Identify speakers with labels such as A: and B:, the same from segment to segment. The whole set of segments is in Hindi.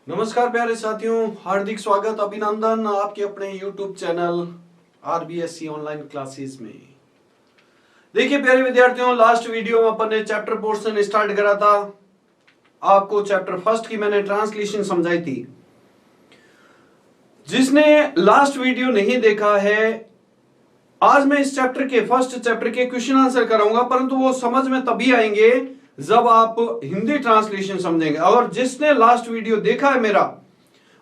A: नमस्कार प्यारे साथियों, हार्दिक स्वागत अभिनंदन आपके अपने YouTube channel RBSC online classes में। देखिए प्यारे विद्यार्थियों, लास्ट वीडियो में अपन ने चैप्टर पोर्शन स्टार्ट करा था। आपको चैप्टर फर्स्ट की मैंने ट्रांसलेशन समझाई थी। जिसने लास्ट वीडियो नहीं देखा है, आज मैं इस चैप्टर के फर्स्ट चैप्टर के क्वेश्चन आंसर कराऊंगा, परंतु वो समझ में तभी आएंगे जब आप हिंदी ट्रांसलेशन समझेंगे। और जिसने लास्ट वीडियो देखा है मेरा,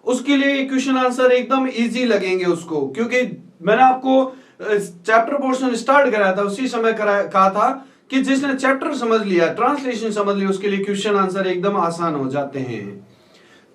A: उसके लिए क्वेश्चन आंसर एकदम इजी लगेंगे उसको, क्योंकि मैंने आपको चैप्टर पोर्शन स्टार्ट कराया था, उसी समय कहा था कि जिसने चैप्टर समझ लिया, ट्रांसलेशन समझ लिया, उसके लिए क्वेश्चन आंसर एकदम आसान हो जाते हैं।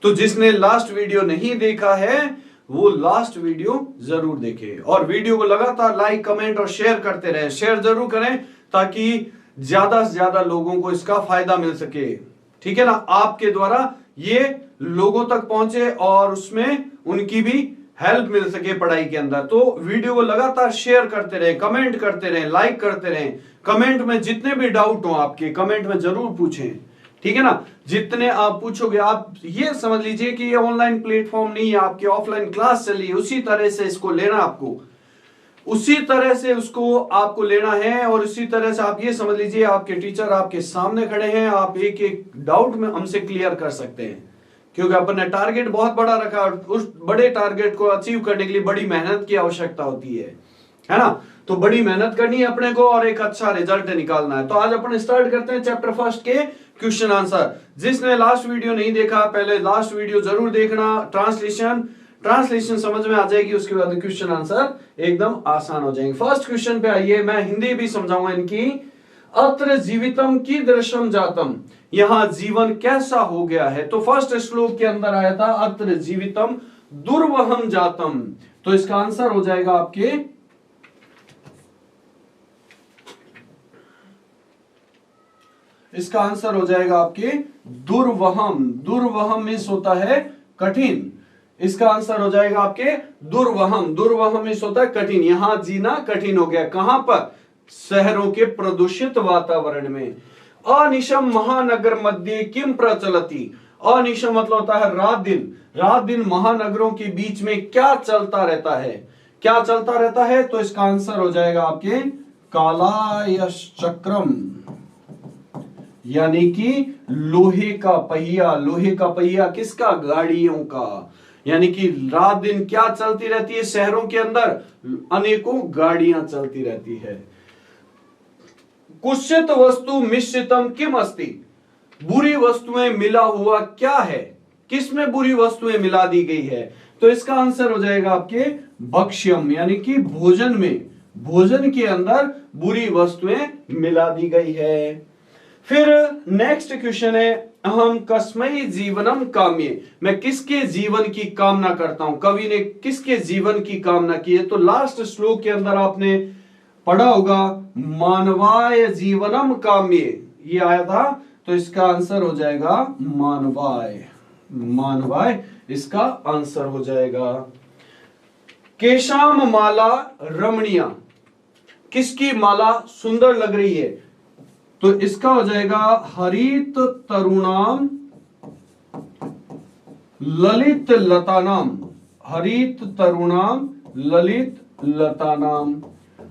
A: तो जिसने लास्ट वीडियो नहीं देखा है वो लास्ट वीडियो जरूर देखे और वीडियो को लगातार लाइक, कमेंट और शेयर करते रहें। शेयर जरूर करें ताकि ज्यादा से ज्यादा लोगों को इसका फायदा मिल सके। ठीक है ना, आपके द्वारा ये लोगों तक पहुंचे और उसमें उनकी भी हेल्प मिल सके पढ़ाई के अंदर। तो वीडियो को लगातार शेयर करते रहे, कमेंट करते रहे, लाइक करते रहे। कमेंट में जितने भी डाउट हो आपके, कमेंट में जरूर पूछें। ठीक है ना, जितने आप पूछोगे, आप ये समझ लीजिए कि ये ऑनलाइन प्लेटफॉर्म नहीं है, आपकी ऑफलाइन क्लास चली है, उसी तरह से इसको लेना आपको, उसी तरह से उसको आपको लेना है। और उसी तरह से आप ये समझ लीजिए आपके टीचर आपके सामने खड़े हैं, आप एक एक डाउट में हमसे क्लियर कर सकते हैं, क्योंकि अपन ने टारगेट बहुत बड़ा रखा और उस बड़े टारगेट को अचीव करने के लिए बड़ी मेहनत की आवश्यकता होती है ना। तो बड़ी मेहनत करनी है अपने को और एक अच्छा रिजल्ट निकालना है। तो आज अपन स्टार्ट करते हैं चैप्टर फर्स्ट के क्वेश्चन आंसर। जिसने लास्ट वीडियो नहीं देखा, पहले लास्ट वीडियो जरूर देखना। ट्रांसलेशन समझ में आ जाएगी, उसके बाद क्वेश्चन आंसर एकदम आसान हो जाएंगे। फर्स्ट क्वेश्चन पे आइए, मैं हिंदी भी समझाऊंगा इनकी। अत्र जीवितम कीदृशम जातम, यहां जीवन कैसा हो गया है। तो फर्स्ट श्लोक के अंदर आया था अत्र जीवितम दुर्वहम जातम, तो इसका आंसर हो जाएगा आपके दुर्वहम। दुर्वहम मीन्स होता है कठिन। इसका आंसर हो जाएगा आपके दुर्वहम। दुर्वहम मीन्स होता है कठिन, यहां जीना कठिन हो गया। कहां पर? शहरों के प्रदूषित वातावरण में। अनिशम महानगर मध्य किम प्रचलति, अनिशम मतलब होता है रात दिन। रात दिन महानगरों के बीच में क्या चलता रहता है, क्या चलता रहता है। तो इसका आंसर हो जाएगा आपके कालायश्चक्रम, यानी कि लोहे का पहिया। लोहे का पहिया किसका? गाड़ियों का। यानी कि रात दिन क्या चलती रहती है शहरों के अंदर? अनेकों गाड़ियां चलती रहती है। कुत्सित वस्तु मिश्रितम किम अस्ति, बुरी वस्तुएं मिला हुआ क्या है, किसमें बुरी वस्तुएं मिला दी गई है। तो इसका आंसर हो जाएगा आपके भक्ष्यम, यानी कि भोजन में, भोजन के अंदर बुरी वस्तुएं मिला दी गई है। फिर नेक्स्ट क्वेश्चन है, अहम कस्मै जीवनम काम्ये, मैं किसके जीवन की कामना करता हूं। कवि ने किसके जीवन की कामना की है। तो लास्ट श्लोक के अंदर आपने पढ़ा होगा मानवाय जीवनम काम्ये, ये आया था। तो इसका आंसर हो जाएगा मानवाय। मानवाय इसका आंसर हो जाएगा। केशाम माला रमणीया, किसकी माला सुंदर लग रही है। तो इसका हो जाएगा हरित तरुणाम ललित लतानाम। हरित तरुणाम ललित लतानाम,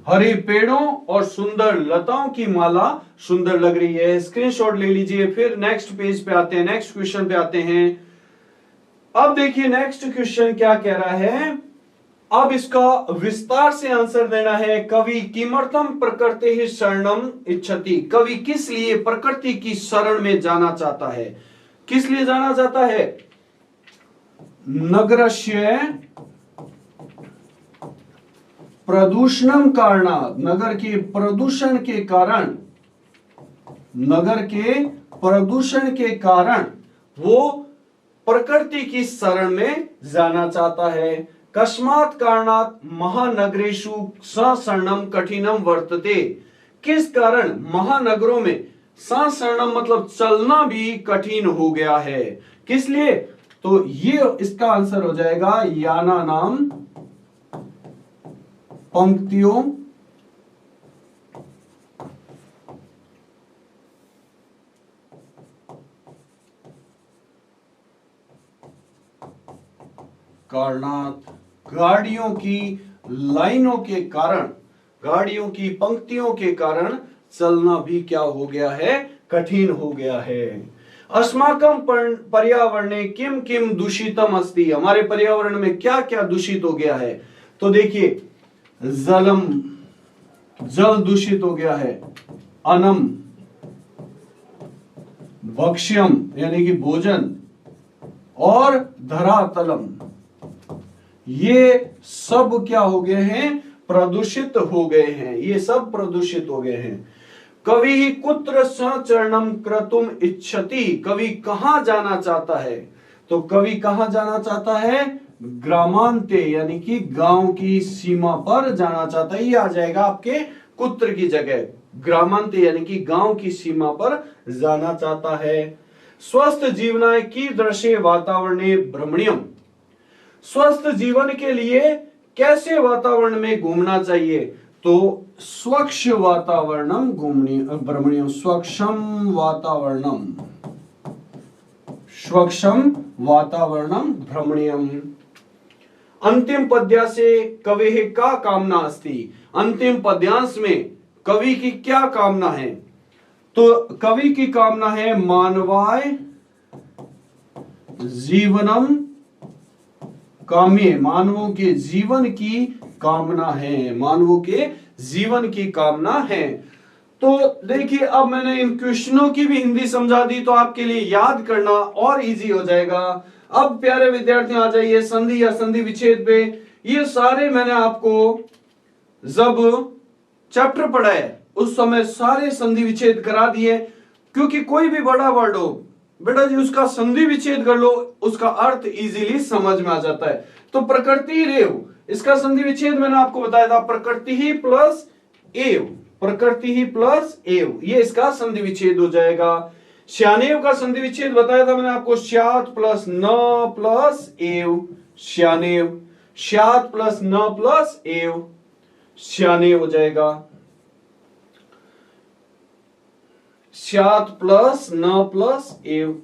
A: हरे पेड़ों और सुंदर लताओं की माला सुंदर लग रही है। स्क्रीनशॉट ले लीजिए। फिर नेक्स्ट पेज पे आते हैं, नेक्स्ट क्वेश्चन पे आते हैं। अब देखिए नेक्स्ट क्वेश्चन क्या कह रहा है। अब इसका विस्तार से आंसर देना है। कवि किमर्थम प्रकृति ही शरणम इच्छति, कवि किस लिए प्रकृति की शरण में जाना चाहता है, किस लिए जाना चाहता है। नगरस्य प्रदूषणम कारणात्, नगर के प्रदूषण के कारण, नगर के प्रदूषण के कारण वो प्रकृति की शरण में जाना चाहता है। कस्मात् कारणात् महानगरेषु सशरणम कठिनम वर्तते, किस कारण महानगरों में सशरणम मतलब चलना भी कठिन हो गया है। किस लिए? तो ये इसका आंसर हो जाएगा याना नाम पंक्तियों कारणात्, गाड़ियों की लाइनों के कारण, गाड़ियों की पंक्तियों के कारण चलना भी क्या हो गया है, कठिन हो गया है। अस्माकं पर्यावरणे किम किम दूषितम अस्ति, हमारे पर्यावरण में क्या क्या दूषित हो गया है। तो देखिए, जलम, जल दूषित हो गया है, अन्नम, भक्ष्यम यानी कि भोजन, और धरातलम, ये सब क्या हो गए हैं, प्रदूषित हो गए हैं, ये सब प्रदूषित हो गए हैं। कवि कुत्र सचरणम क्रतुम इच्छति, कवि कहां जाना चाहता है, तो कवि कहां जाना चाहता है, ग्रामांते यानी कि गांव की सीमा पर जाना चाहता है। ये आ जाएगा आपके कुत्र की जगह, ग्रामांते यानी कि गांव की सीमा पर जाना चाहता है। स्वस्थ जीवनाय कीदृशे वातावरणे भ्रमणीयम, स्वस्थ जीवन के लिए कैसे वातावरण में घूमना चाहिए, तो स्वच्छ वातावरणम भ्रमणीयम, स्वच्छम वातावरणम, स्वच्छम वातावरणम भ्रमणीयम। अंतिम पद्यांशे कवेः का कामना अस्ति, अंतिम पद्यांश में कवि की क्या कामना है, तो कवि की कामना है मानवाय जीवनम काम्ये, मानवों के जीवन की कामना है, मानवों के जीवन की कामना है। तो देखिए, अब मैंने इन क्वेश्चनों की भी हिंदी समझा दी, तो आपके लिए याद करना और इजी हो जाएगा। अब प्यारे विद्यार्थियों आ जाइए संधि या संधि विच्छेद पे। ये सारे मैंने आपको जब चैप्टर पढ़ा है उस समय सारे संधि विच्छेद करा दिए, क्योंकि कोई भी बड़ा वर्ड हो बेटा जी उसका संधि विच्छेद कर लो, उसका अर्थ इजीली समझ में आ जाता है। तो प्रकृति रेव, इसका संधि विच्छेद मैंने आपको बताया था, प्रकृति ही प्लस एव, प्रकृति ही प्लस एव, ये इसका संधि विच्छेद हो जाएगा। श्यानेव का संधि विच्छेद बताया था मैंने आपको, श्यात प्लस न प्लस एव, श्यानेव, श्यात प्लस न प्लस एव, श्यानेव हो जाएगा, श्यात प्लस न प्लस एव।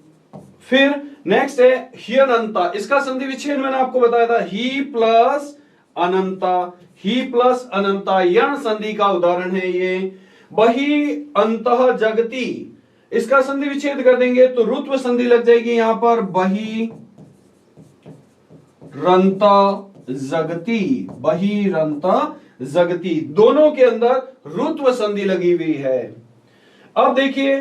A: फिर नेक्स्ट है ही अनंता, इसका संधि विच्छेद मैंने आपको बताया था, ही प्लस अनंता, ही प्लस अनंता यण संधि का उदाहरण है ये। बही अंतः जगती, इसका संधि विच्छेद कर देंगे तो रुत्व संधि लग जाएगी यहां पर, बही रंता जगती, बही रंता जगती, दोनों के अंदर रुत्व संधि लगी हुई है। अब देखिए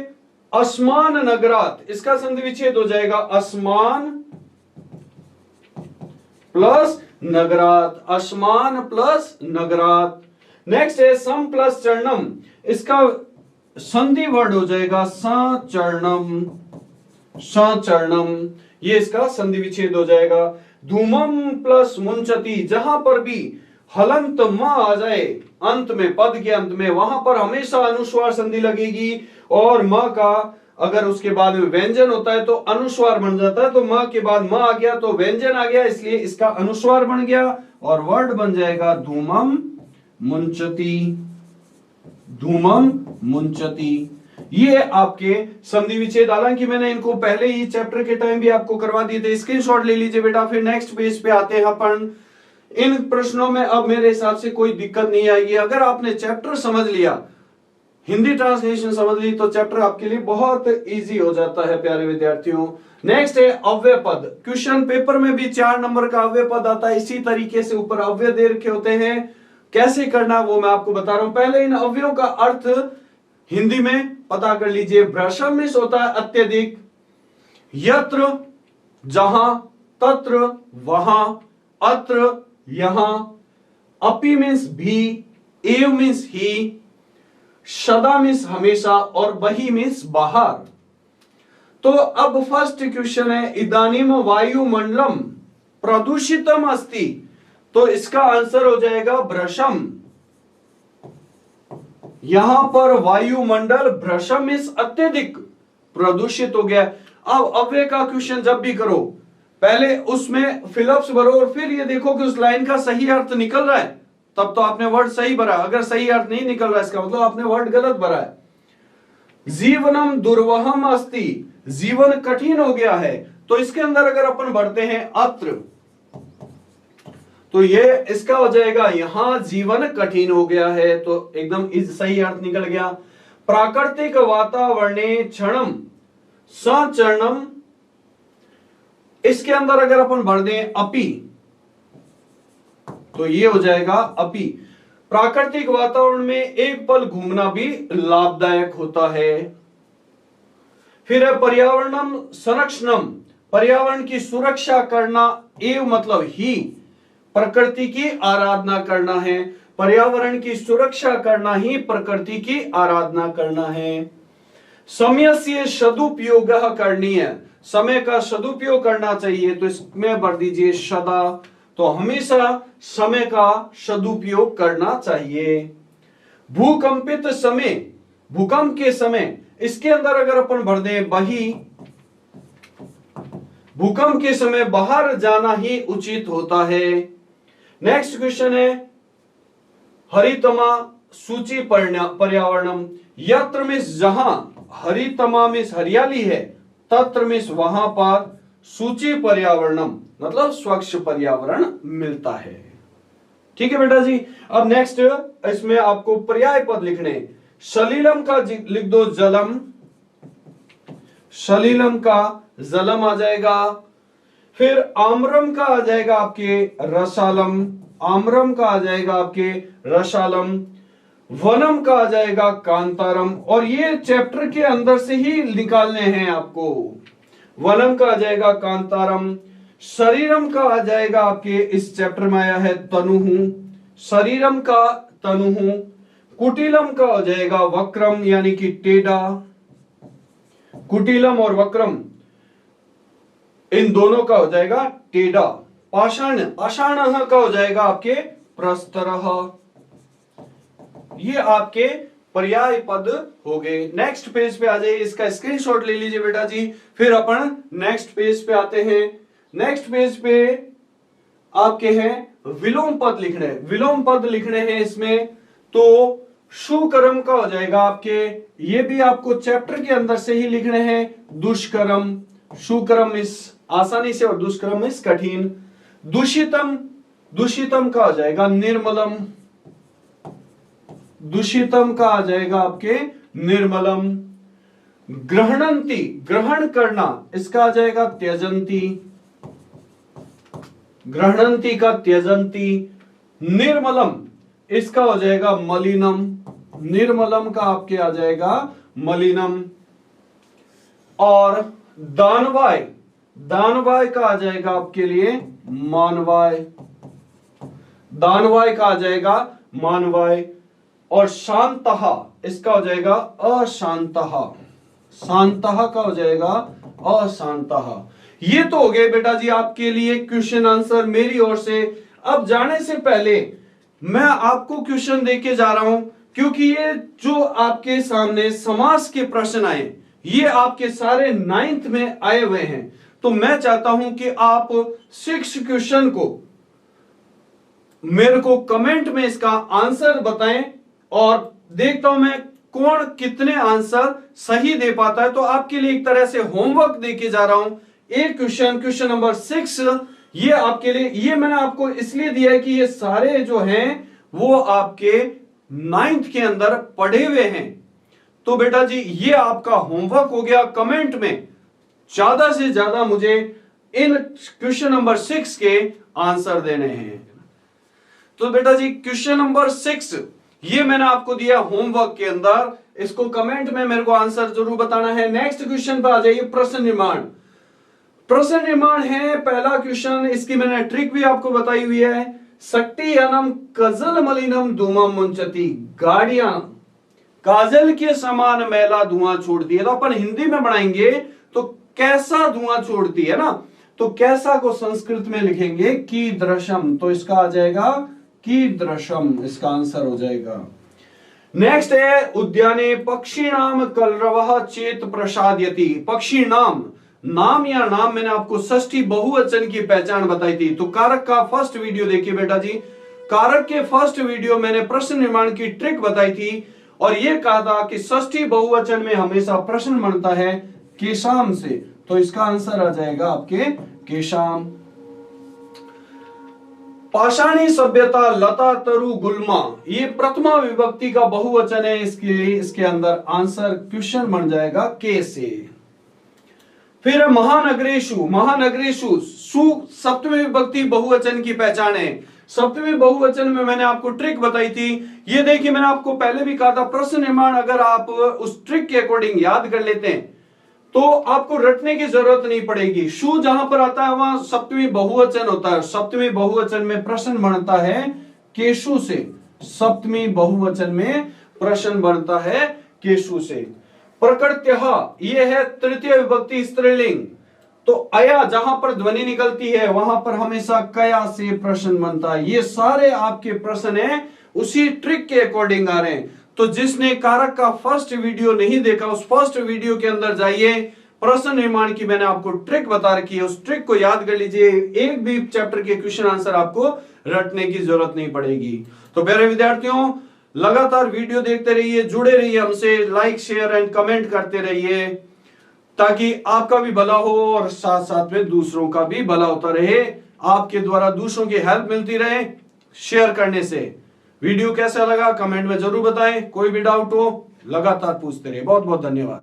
A: असमान नगरात, इसका संधि विच्छेद हो जाएगा असमान प्लस नगरात, असमान प्लस नगरात। नेक्स्ट है सम प्लस चरणम, इसका संधि वर्ड हो जाएगा सचरणम, सचरणम, ये इसका संधि विच्छेद हो जाएगा। धूमम प्लस मुंचती, जहां पर भी हलंत म आ जाए अंत में, पद के अंत में, वहां पर हमेशा अनुस्वार संधि लगेगी, और म का अगर उसके बाद में व्यंजन होता है तो अनुस्वार बन जाता है, तो म के बाद म आ गया तो व्यंजन आ गया, इसलिए इसका अनुस्वार बन गया और वर्ड बन जाएगा धूमम मुंचती, धूमम मुंचती। ये आपके संधि विच्छेद, हालांकि मैंने इनको पहले ही चैप्टर के टाइम भी आपको करवा दिए थे, स्क्रीनशॉट ले लीजिए बेटा। फिर नेक्स्ट पेज पे आते हैं अपन। इन प्रश्नों में अब मेरे हिसाब से कोई दिक्कत नहीं आएगी। अगर आपने चैप्टर समझ लिया, हिंदी ट्रांसलेशन समझ ली, तो चैप्टर आपके लिए बहुत इजी हो जाता है प्यारे विद्यार्थियों। नेक्स्ट है अव्यय पद। क्वेश्चन पेपर में भी 4 नंबर का अव्यय पद आता है, इसी तरीके से ऊपर अव्यय दे रखे होते हैं। कैसे करना वो मैं आपको बता रहा हूं। पहले इन अव्ययों का अर्थ हिंदी में पता कर लीजिए। भ्रशम मीन्स होता है अत्यधिक, यत्र जहां, तत्र वहां, अत्र यहां, अपि मीन्स भी, एव मीन्स ही, सदा मीन्स हमेशा, और बही मीन्स बाहर। तो अब फर्स्ट क्वेश्चन है इदानीम वायुमंडलम प्रदूषितम अस्ति, तो इसका आंसर हो जाएगा भ्रशम। यहां पर वायुमंडल भ्रशम मीन्स अत्यधिक प्रदूषित हो गया। अब अव्यय का क्वेश्चन जब भी करो पहले उसमें फिलअप्स भरो और फिर ये देखो कि उस लाइन का सही अर्थ निकल रहा है, तब तो आपने वर्ड सही भरा। अगर सही अर्थ नहीं निकल रहा है इसका मतलब आपने वर्ड गलत भरा है। जीवनम दुर्वहम अस्ति, जीवन कठिन हो गया है, तो इसके अंदर अगर अपन बढ़ते हैं अत्र, तो ये इसका हो जाएगा, यहां जीवन कठिन हो गया है, तो एकदम सही अर्थ निकल गया। प्राकृतिक वातावरणे क्षणम सचरणम, इसके अंदर अगर अपन भर दें अपि, तो ये हो जाएगा अपि। प्राकृतिक वातावरण में एक पल घूमना भी लाभदायक होता है। फिर है पर्यावरणम संरक्षणम, पर्यावरण की सुरक्षा करना एवं मतलब ही प्रकृति की आराधना करना है। पर्यावरण की सुरक्षा करना ही प्रकृति की आराधना करना है। समय से सदुपयोग करणीय, समय का सदुपयोग करना चाहिए, तो इसमें भर दीजिए सदा, तो हमेशा समय का सदुपयोग करना चाहिए। भूकंपित समय, भूकंप के समय, इसके अंदर अगर अपन भर दें बही, भूकंप के समय बाहर जाना ही उचित होता है। नेक्स्ट क्वेश्चन है हरितमा सूची पर्यावरणम, यत्र में जहां हरितमा में हरियाली है, तत्र में वहां पर सूची पर्यावरणम मतलब स्वच्छ पर्यावरण मिलता है। ठीक है बेटा जी। अब नेक्स्ट इसमें आपको पर्याय पद लिखने, सलीलम का लिख दो जलम, सलीलम का जलम आ जाएगा। फिर आम्रम का आ जाएगा आपके रसालम, आम्रम का आ जाएगा आपके रसालम। वनम का आ जाएगा कांतारम, और ये चैप्टर के अंदर से ही निकालने हैं आपको। वनम का आ जाएगा कांतारम। शरीरम का आ जाएगा आपके, इस चैप्टर में आया है तनुहु, शरीरम का तनुहु। कुटिलम का हो जाएगा वक्रम यानी कि टेढ़ा, कुटिलम और वक्रम इन दोनों का हो जाएगा टेढ़ा। पाषाण, पाषाण का हो जाएगा आपके प्रस्तरः। ये आपके पर्याय पद हो गए। नेक्स्ट पेज पे आ जाइए, इसका स्क्रीनशॉट ले लीजिए बेटा जी। फिर अपन नेक्स्ट पेज पे आते हैं। नेक्स्ट पेज पे आपके हैं विलोम पद लिखने, विलोम पद लिखने हैं इसमें, तो सुकर्म का हो जाएगा आपके, ये भी आपको चैप्टर के अंदर से ही लिखने हैं। दुष्कर्म, सुकर्म इस आसानी से और दुष्कर्म इस कठिन। दूषितम, दूषितम का आ जाएगा निर्मलम, दूषितम का आ जाएगा आपके निर्मलम। ग्रहणंती, ग्रहण करना, इसका आ जाएगा त्यजंती, ग्रहणंती का त्यजंती। निर्मलम, इसका हो जाएगा मलिनम, निर्मलम का आपके आ जाएगा मलिनम। और दानवाय, दानवाय का आ जाएगा आपके लिए मानवाय, दानवाय का आ जाएगा मानवाय। और शांतः, इसका हो जाएगा अशांतः, शांतः का हो जाएगा अशांतः। ये तो हो गए बेटा जी आपके लिए क्वेश्चन आंसर मेरी ओर से। अब जाने से पहले मैं आपको क्वेश्चन देके जा रहा हूं, क्योंकि ये जो आपके सामने समास के प्रश्न आए, ये आपके सारे 9th में आए हुए हैं। तो मैं चाहता हूं कि आप 6 क्वेश्चन को मेरे को कमेंट में इसका आंसर बताएं, और देखता हूं मैं कौन कितने आंसर सही दे पाता है। तो आपके लिए एक तरह से होमवर्क देके जा रहा हूं। एक क्वेश्चन, क्वेश्चन नंबर 6, ये आपके लिए, ये मैंने आपको इसलिए दिया है कि ये सारे जो हैं वो आपके 9th के अंदर पढ़े हुए हैं। तो बेटा जी ये आपका होमवर्क हो गया। कमेंट में ज्यादा से ज्यादा मुझे इन क्वेश्चन नंबर 6 के आंसर देने हैं। तो बेटा जी क्वेश्चन नंबर 6 ये मैंने आपको दिया होमवर्क के अंदर, इसको कमेंट में मेरे को आंसर जरूर बताना है। नेक्स्ट क्वेश्चन पर आ जाइए, प्रश्न निर्माण। प्रश्न निर्माण है पहला क्वेश्चन, इसकी मैंने ट्रिक भी आपको बताई हुई है। सक्टियानम कजल मलिनम धूमम मुंचती, गाड़ियां काजल के समान मैला धुआं छोड़ती है। तो अपन हिंदी में बनाएंगे तो कैसा धुआं छोड़ती है ना, तो कैसा को संस्कृत में लिखेंगे कीदृशम, तो इसका आ जाएगा कीदृशम, इसका आंसर हो जाएगा। नेक्स्ट है उद्याने पक्षिणाम कलरवः चेत प्रसादयति। पक्षी नाम, नाम या नाम मैंने आपको षष्ठी बहुवचन की पहचान बताई थी। तो कारक का फर्स्ट वीडियो देखिए बेटा जी। कारक के फर्स्ट वीडियो मैंने प्रश्न निर्माण की ट्रिक बताई थी, और यह कहा था कि षष्ठी बहुवचन में हमेशा प्रश्न बनता है केशाम से। तो इसका आंसर आ जाएगा आपके केशाम। पाषाणी सभ्यता, लता, तरु, गुल्मा, ये प्रथमा विभक्ति का बहुवचन है। इसके लिए इसके अंदर आंसर क्वेश्चन बन जाएगा के से। फिर महानगरेशु, महानगरेशु, सु सप्तमी विभक्ति बहुवचन की पहचान है। सप्तमी बहुवचन में मैंने आपको ट्रिक बताई थी। ये देखिए, मैंने आपको पहले भी कहा था, प्रश्न निर्माण अगर आप उस ट्रिक के अकॉर्डिंग याद कर लेते हैं तो आपको रटने की जरूरत नहीं पड़ेगी। शु जहां पर आता है वहां सप्तमी बहुवचन होता है। सप्तमी बहुवचन में प्रश्न बनता है केशु से। सप्तमी बहुवचन में प्रश्न बनता है केशु से। प्रकृत्यः, ये है तृतीय विभक्ति स्त्रीलिंग। तो अया जहां पर ध्वनि निकलती है वहां पर हमेशा कया से प्रश्न बनता है। ये सारे आपके प्रश्न हैं उसी ट्रिक के अकॉर्डिंग आ रहे हैं। तो जिसने कारक का फर्स्ट वीडियो नहीं देखा, उस फर्स्ट वीडियो के अंदर जाइए, प्रश्न निर्माण की मैंने आपको ट्रिक बता रखी है, उस ट्रिक को याद कर लीजिए। एक भी चैप्टर के क्वेश्चन आंसर आपको रटने की जरूरत नहीं पड़ेगी। तो प्यारे विद्यार्थियों, लगातार वीडियो देखते रहिए, जुड़े रहिए हमसे, लाइक शेयर एंड कमेंट करते रहिए, ताकि आपका भी भला हो और साथ साथ में दूसरों का भी भला होता रहे। आपके द्वारा दूसरों की हेल्प मिलती रहे शेयर करने से। वीडियो कैसा लगा कमेंट में जरूर बताएं। कोई भी डाउट हो लगातार पूछते रहिए। बहुत बहुत धन्यवाद।